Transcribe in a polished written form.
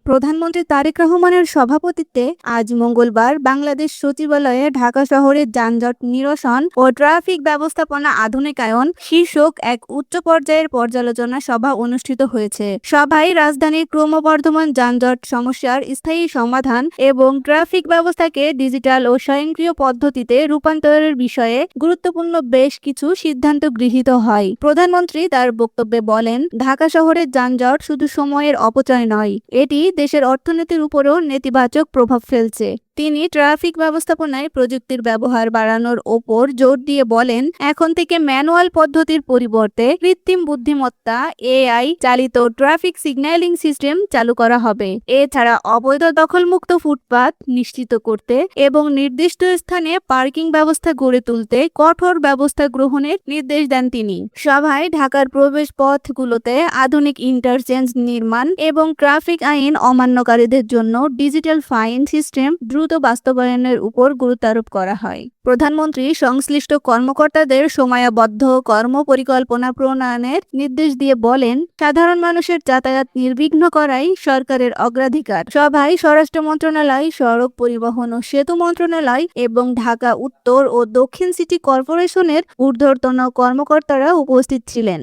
প্রধানমন্ত্রী তারেক রহমানের সভাপতিত্বে আজ মঙ্গলবার বাংলাদেশ সচিবালয়ে ঢাকা শহরের যানজট নিরসন ও ট্রাফিক ব্যবস্থাপনা আধুনিকায়ন শীর্ষক এক উচ্চ পর্যায়ের পর্যালোচনা সভা অনুষ্ঠিত হয়েছে। সভায় রাজধানীর ক্রমবর্ধমান যানজট সমস্যার স্থায়ী সমাধান এবং ট্রাফিক ব্যবস্থাকে ডিজিটাল ও স্বয়ংক্রিয় পদ্ধতিতে রূপান্তরের বিষয়ে গুরুত্বপূর্ণ বেশ কিছু সিদ্ধান্ত গৃহীত হয়। প্রধানমন্ত্রী তার বক্তব্যে বলেন, ঢাকা শহরের যানজট শুধু সময়ের অপচয় নয়, এটি দেশের অর্থনীতির উপরও নেতিবাচক প্রভাব ফেলছে। তিনি ট্রাফিক ব্যবস্থাপনায় প্রযুক্তির ব্যবহার বাড়ানোর ওপর জোর দিয়ে বলেন, এখন থেকে ম্যানুয়াল পদ্ধতির পরিবর্তে কৃত্রিম বুদ্ধিমত্তা এআই চালিত ট্রাফিক সিগন্যালিং সিস্টেম চালু করা হবে। এছাড়া অবৈধ দখলমুক্ত ফুটপাত নিশ্চিত করতে এবং নির্দিষ্ট স্থানে পার্কিং ব্যবস্থা গড়ে তুলতে কঠোর ব্যবস্থা গ্রহণের নির্দেশ দেন তিনি। সভায় ঢাকার প্রবেশ পথগুলোতে আধুনিক ইন্টারচেঞ্জ নির্মাণ এবং ট্রাফিক আইন অমান্যকারীদের জন্য ডিজিটাল ফাইন সিস্টেম দ্রুত বাস্তবায়নের উপর গুরুত্ব আরোপ করা হয়। প্রধানমন্ত্রী সংশ্লিষ্ট কর্মকর্তাদের সময়াবদ্ধ কর্মপরিকল্পনা প্রণয়নের নির্দেশ দিয়ে বলেন, সাধারণ মানুষের যাতায়াত নির্বিঘ্ন করাই সরকারের অগ্রাধিকার। সভায় স্বরাষ্ট্র মন্ত্রণালয়, সড়ক পরিবহন ও সেতু মন্ত্রণালয় এবং ঢাকা উত্তর ও দক্ষিণ সিটি কর্পোরেশনের ঊর্ধ্বতন কর্মকর্তারা উপস্থিত ছিলেন।